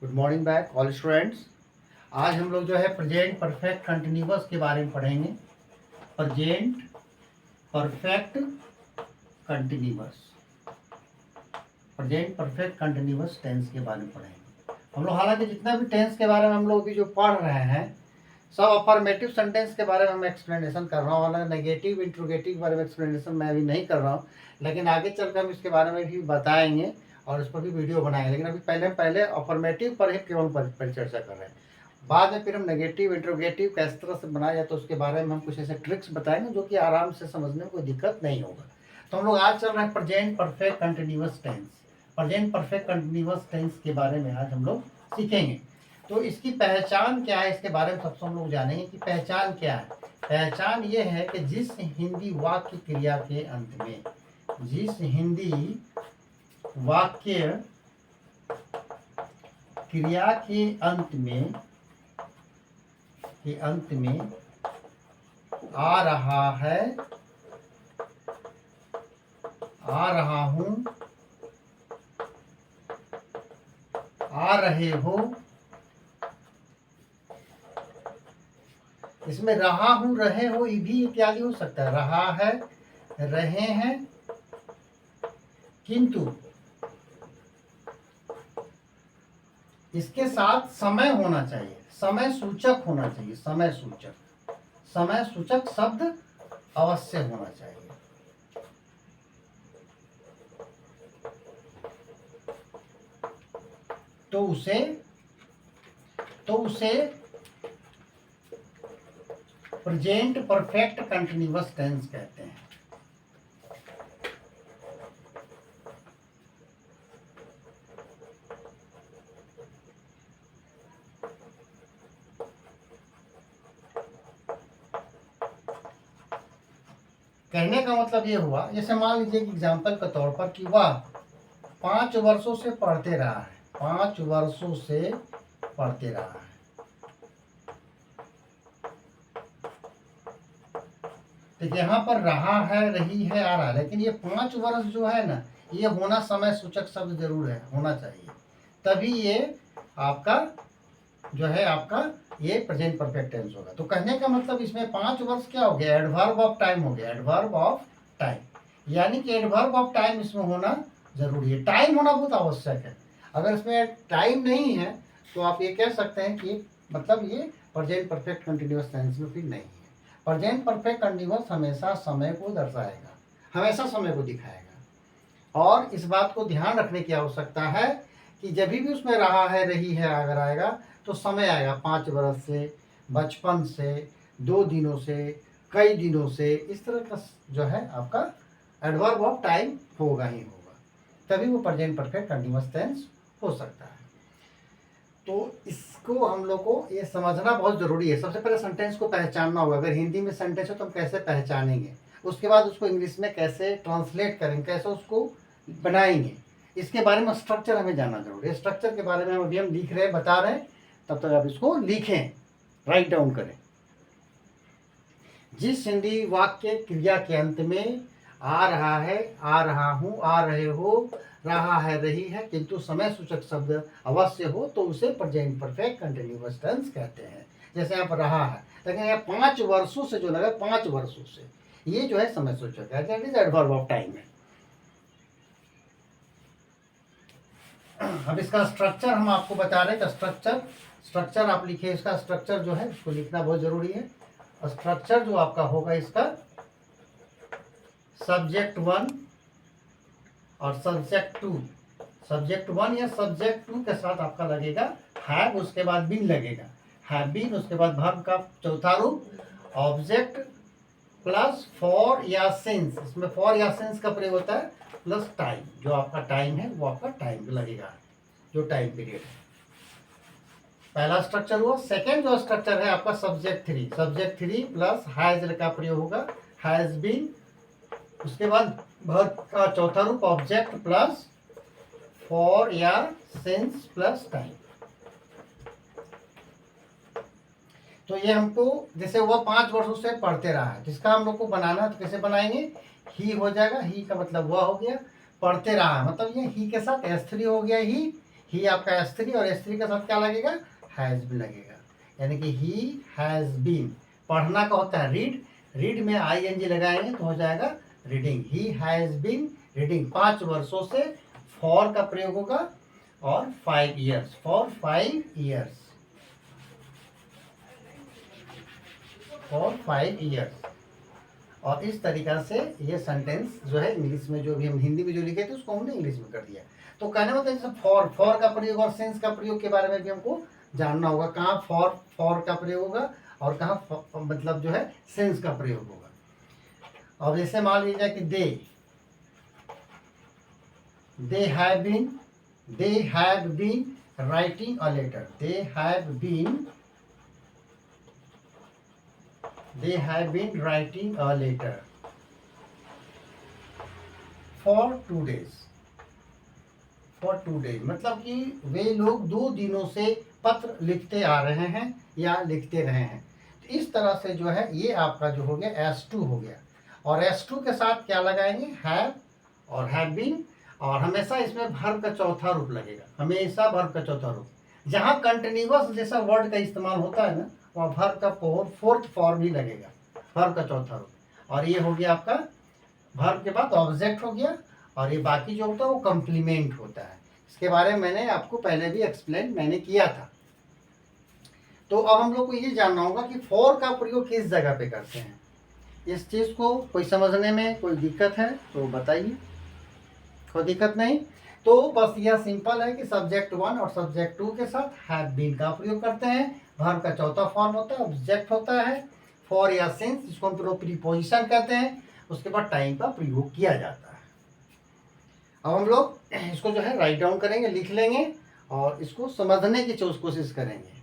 Good morning back all students. आज हम लोग जो है प्रेजेंट परफेक्ट कंटिन्यूअस के बारे में पढ़ेंगे। Present perfect continuous, present perfect continuous tense के बारे में पढ़ेंगे हम लोग। हालांकि जितना भी टेंस के बारे में हम लोग अभी जो पढ़ रहे हैं सब अफर्मेटिव सेंटेंस के बारे में हम एक्सप्लेनेशन कर रहा हूँ। वाला नेगेटिव इंट्रोगेटिव के बारे में एक्सप्लेनेशन मैं अभी नहीं कर रहा हूँ, लेकिन आगे चलकर हम इसके बारे में भी बताएंगे और इस पर भी वीडियो बनाएंगे। लेकिन अभी पहले अफर्मेटिव पर ही केवल पर चर्चा कर रहे हैं। बाद में फिर हम नेगेटिव इंट्रोगेटिव किस तरह से बनाया जाए तो उसके बारे में हम कुछ ऐसे ट्रिक्स बताएंगे जो कि आराम से समझने में कोई दिक्कत नहीं होगा। तो हम लोग आज चल रहे हैं present perfect continuous tense. Present perfect continuous tense के बारे में आज हम लोग सीखेंगे। तो इसकी पहचान क्या है, इसके बारे में सबसे हम लोग जानेंगे कि पहचान क्या है। पहचान ये है कि जिस हिंदी वाक्य क्रिया के अंत में, जिस हिंदी वाक्य क्रिया के अंत में आ रहा है, आ रहा हूं, आ रहे हो, इसमें रहा हूं रहे हो ये भी इत्यादि हो सकता है। रहा है, रहे हैं, किंतु इसके साथ समय होना चाहिए, समय सूचक होना चाहिए। समय सूचक शब्द अवश्य होना चाहिए। तो उसे प्रेजेंट परफेक्ट कंटिन्यूअस टेंस कहते हैं। कहने का मतलब ये हुआ, जैसे मान लीजिए कि एग्जाम्पल के तौर पर कि वह 5 वर्षों से पढ़ते रहा है, 5 वर्षों से पढ़ते रहा है। तो यहाँ पर रहा है, रही है, आ रहा है, लेकिन ये 5 वर्ष जो है ना, ये होना समय सूचक शब्द जरूर है, होना चाहिए, तभी ये आपका जो है आपका ये प्रेजेंट परफेक्ट टेंस होगा। तो कहने का मतलब इसमें 5 वर्ष क्या हो गया, एडवर्ब ऑफ टाइम हो गया, एडवर्ब ऑफ टाइम, यानी कि एडवर्ब ऑफ टाइम इसमें होना जरूरी है। टाइम होना बहुत आवश्यक है। अगर इसमें टाइम नहीं है तो आप ये कह सकते हैं कि मतलब ये प्रेजेंट परफेक्ट कंटिन्यूअस टेंस में फिर नहीं है। प्रेजेंट परफेक्ट कंटिन्यूअस हमेशा समय को दर्शाएगा, हमेशा समय को दिखाएगा। और इस बात को ध्यान रखने की आवश्यकता है कि जब भी उसमें रहा है, रही है अगर आएगा तो समय आएगा। 5 वर्ष से, बचपन से, 2 दिनों से, कई दिनों से, इस तरह का जो है आपका एडवर्ब ऑफ टाइम होगा ही होगा, तभी वो प्रेजेंट परफेक्ट कंटिन्यूअस टेंस हो सकता है। तो इसको हम लोग को ये समझना बहुत ज़रूरी है। सबसे पहले सेंटेंस को पहचानना होगा। अगर हिंदी में सेंटेंस हो तो हम कैसे पहचानेंगे, उसके बाद उसको इंग्लिश में कैसे ट्रांसलेट करेंगे, कैसे उसको बनाएंगे, इसके बारे में स्ट्रक्चर हमें जानना जरूरी है। स्ट्रक्चर के बारे में अभी हम लिख रहे हैं, बता रहे हैं, तब तक आप इसको लिखें, राइट डाउन करें। जिस हिंदी वाक्य क्रिया के अंत में आ रहा है, आ रहा हूं, आ रहे हो, रहा है, रही है, किंतु समय सूचक शब्द अवश्य हो तो उसे प्रेजेंट परफेक्ट कंटिन्यूअस टेंस कहते हैं। जैसे आप रहा है, लेकिन यहाँ 5 वर्षों से जो लगा, 5 वर्षों से, ये जो है समय सूचक है, that is adverb of time है। अब इसका स्ट्रक्चर हम आपको बता रहे हैं कि स्ट्रक्चर आप लिखिए। इसका स्ट्रक्चर जो है उसको लिखना बहुत जरूरी है। स्ट्रक्चर जो आपका होगा इसका, सब्जेक्ट 1 और सब्जेक्ट 2, सब्जेक्ट 1 या सब्जेक्ट 2 के साथ आपका लगेगा हैव, उसके बाद बीन लगेगा, हैव बीन, उसके बाद वर्ब का चौथा रूप ऑब्जेक्ट प्लस फॉर या सिंस, इसमें फॉर या सिंस का प्रयोग होता है, प्लस टाइम, जो आपका टाइम है वो आपका टाइम लगेगा, जो टाइम पीरियड है। पहला स्ट्रक्चर हुआ। सेकेंड जो स्ट्रक्चर है आपका सब्जेक्ट 3, सब्जेक्ट 3 प्लस हैज का प्रयोग होगा, हैज बीन, उसके बाद वर्ब का चौथा रूप ऑब्जेक्ट प्लस फॉर या सिंस प्लस टाइम। तो ये हमको, जैसे वह 5 वर्षों से पढ़ते रहा है, जिसका हम लोग को बनाना, तो कैसे बनाएंगे, ही हो जाएगा, ही का मतलब वह हो गया, पढ़ते रहा मतलब ये ही के साथ S3 हो गया, ही ही आपका S3 और S3 के साथ क्या लगेगा, हैज बीन लगेगा, यानी कि ही हैज बीन। पढ़ना का होता है रीड, रीड में ING लगाएंगे तो हो जाएगा reading. He has been reading, 5 वर्षों से फॉर का प्रयोग होगा और 5 years, for 5 years, for 5 years. और इस तरीका से ये सेंटेंस जो है इंग्लिश में, जो भी हम हिंदी में जो लिखे थे उसको हमने इंग्लिश में कर दिया। तो कहने मतलब जैसे फॉर का प्रयोग और सिंस का प्रयोग के बारे में भी हमको जानना होगा, कहाँ फॉर का प्रयोग होगा और कहाँ मतलब जो है सिंस का प्रयोग होगा। और जैसे मान लीजिए कि they have been writing a letter, they have been writing a letter for 2 days, मतलब कि वे लोग 2 दिनों से पत्र लिखते आ रहे हैं या लिखते रहे हैं। तो इस तरह से जो है ये आपका जो हो गया S2 हो गया, और S2 के साथ क्या लगाएंगे, हैव और हैव बीन, और हमेशा इसमें वर्ब का चौथा रूप लगेगा, हमेशा वर्ब का चौथा रूप। जहाँ कंटिन्यूअस जैसा वर्ड का इस्तेमाल होता है ना, वहाँ वर्ब का फोर्थ फॉर्म ही लगेगा, वर्ब का चौथा रूप। और ये हो गया आपका वर्ब के बाद ऑब्जेक्ट हो गया, और ये बाकी जो होता है वो कम्प्लीमेंट होता है। इसके बारे में मैंने आपको पहले भी एक्सप्लेन मैंने किया था। तो अब हम लोग को ये जानना होगा कि फॉर का प्रयोग किस जगह पे करते हैं। इस चीज़ को कोई समझने में कोई दिक्कत है तो बताइए, कोई दिक्कत नहीं। तो बस यह सिंपल है कि सब्जेक्ट 1 और सब्जेक्ट 2 के साथ हैव बीन का प्रयोग करते हैं, वर्ब का चौथा फॉर्म होता है, ऑब्जेक्ट होता है, फॉर या सिंस जिसको हम प्रीपोजिशन कहते हैं, उसके बाद टाइम का प्रयोग किया जाता है। अब हम लोग इसको जो है राइट डाउन करेंगे, लिख लेंगे और इसको समझने की कोशिश करेंगे।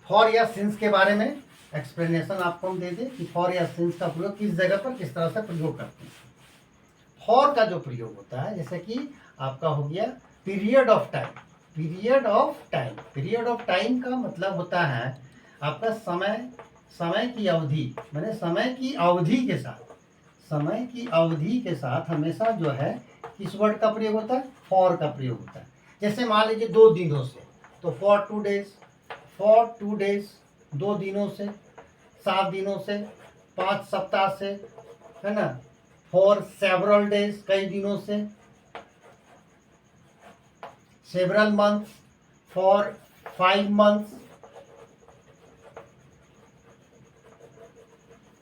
फॉर या सिंस के बारे में एक्सप्लेनेशन आपको हम दे दें कि फॉर या सिंस का प्रयोग किस जगह पर किस तरह से प्रयोग करते हैं। फॉर का जो प्रयोग होता है, जैसे कि आपका हो गया period of time, period of time का मतलब होता है आपका समय की अवधि, मैंने समय की अवधि के साथ हमेशा जो है किस वर्ड का प्रयोग होता है, फॉर का प्रयोग होता है। जैसे मान लीजिए 2 दिनों से, तो फॉर 2 डेज, 2 दिनों से, 7 दिनों से, 5 सप्ताह से, है ना, फॉर सेवरल डेज, कई दिनों से, several months, for 5 months,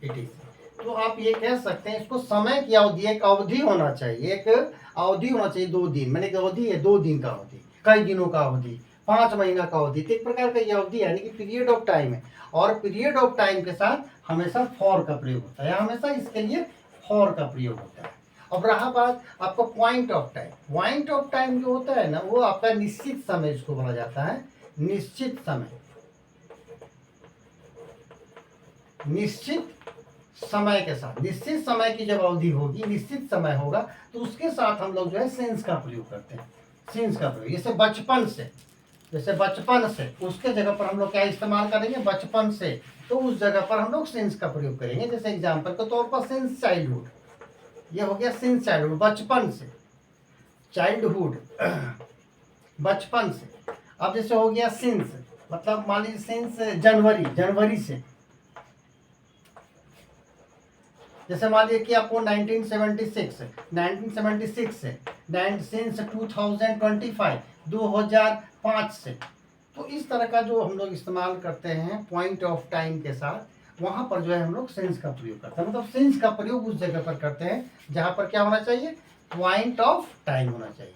it is. तो आप ये कह सकते हैं इसको समय की अवधि, एक अवधि होना चाहिए, 2 दिन, मैंने एक अवधि है 2 दिन का अवधि, कई दिनों का अवधि, 5 महीना का अवधि, तो एक प्रकार का ये अवधि यानी कि पीरियड ऑफ टाइम है। और पीरियड ऑफ टाइम के साथ हमेशा फॉर का प्रयोग होता है, हमेशा इसके लिए फॉर का प्रयोग होता है। अब रहा बात आपका पॉइंट ऑफ टाइम जो होता है ना, वो आपका निश्चित समय इसको बोला जाता है, निश्चित समय के साथ, निश्चित समय की जब अवधि होगी, निश्चित समय होगा, तो उसके साथ हम लोग जो है सेंस का प्रयोग करते हैं, सेंस का प्रयोग। जैसे बचपन से उसके जगह पर हम लोग क्या इस्तेमाल करेंगे, बचपन से, तो उस जगह पर हम लोग सेंस का प्रयोग करेंगे। जैसे एग्जाम्पल के तौर पर सिंस चाइल्डहुड, ये हो गया सिंस चाइल्डहुड, बचपन से, चाइल्डहुड बचपन से। अब जैसे हो गया सिंस, मतलब मान लीजिए सिंस जनवरी से, जैसे मान लीजिए कि आपको 1976 से, सिंस 2005 से, तो इस तरह का जो हम लोग इस्तेमाल करते हैं पॉइंट ऑफ टाइम के साथ, वहाँ पर जो है हम लोग सेंस का प्रयोग करते हैं। मतलब सेंस का प्रयोग उस जगह पर करते हैं जहाँ पर क्या होना चाहिए, पॉइंट ऑफ टाइम होना चाहिए।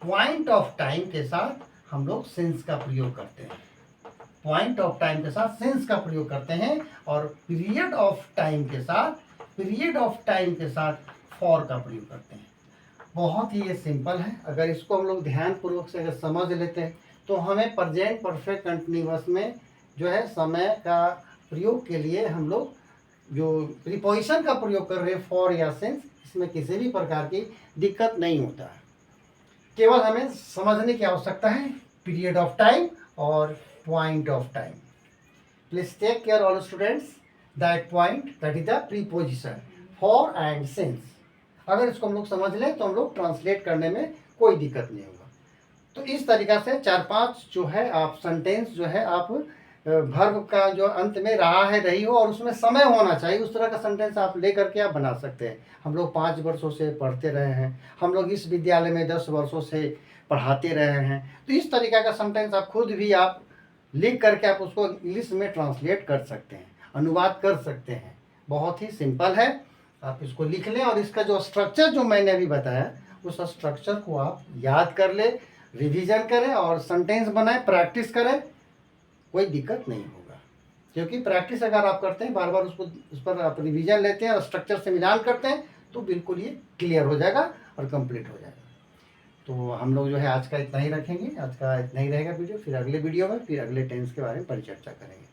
पॉइंट ऑफ टाइम के साथ हम लोग सेंस का प्रयोग करते हैं, पॉइंट ऑफ टाइम के साथ सेंस का प्रयोग करते हैं, और पीरियड ऑफ टाइम के साथ फॉर का प्रयोग करते हैं। बहुत ही ये सिंपल है, अगर इसको हम लोग ध्यानपूर्वक से अगर समझ लेते हैं तो हमें प्रेजेंट परफेक्ट कंटिन्यूअस में जो है समय का प्रयोग के लिए हम लोग जो प्रीपोजिशन का प्रयोग कर रहे हैं फॉर या सिंस, इसमें किसी भी प्रकार की दिक्कत नहीं होता है। केवल हमें समझने की आवश्यकता है पीरियड ऑफ टाइम और point of time. Please take care all students, that point, that is the preposition for and since। अगर इसको हम लोग समझ लें तो हम लोग ट्रांसलेट करने में कोई दिक्कत नहीं होगा। तो इस तरीक़ा से 4-5 जो है आप सेंटेंस जो है आप वर्ब का जो अंत में रहा है, रही हो और उसमें समय होना चाहिए, उस तरह का सेंटेंस आप ले करके आप बना सकते हैं। हम लोग 5 वर्षों से पढ़ते रहे हैं, हम लोग इस विद्यालय में 10 वर्षों से पढ़ाते रहे हैं। तो इस तरीक़ा का सेंटेंस आप खुद भी आप लिख करके आप उसको इंग्लिश में ट्रांसलेट कर सकते हैं, अनुवाद कर सकते हैं। बहुत ही सिंपल है, आप इसको लिख लें और इसका जो स्ट्रक्चर जो मैंने अभी बताया उस स्ट्रक्चर को आप याद कर लें, रिवीजन करें और सेंटेंस बनाएं, प्रैक्टिस करें, कोई दिक्कत नहीं होगा। क्योंकि प्रैक्टिस अगर आप करते हैं, बार बार उसको उस पर आप रिवीजन लेते हैं और स्ट्रक्चर से मिलान करते हैं तो बिल्कुल ये क्लियर हो जाएगा और कंप्लीट हो जाएगा। तो हम लोग जो है आज का इतना ही रखेंगे, आज का इतना ही रहेगा वीडियो। फिर अगले वीडियो में फिर अगले टेंस के बारे में परिचर्चा करेंगे।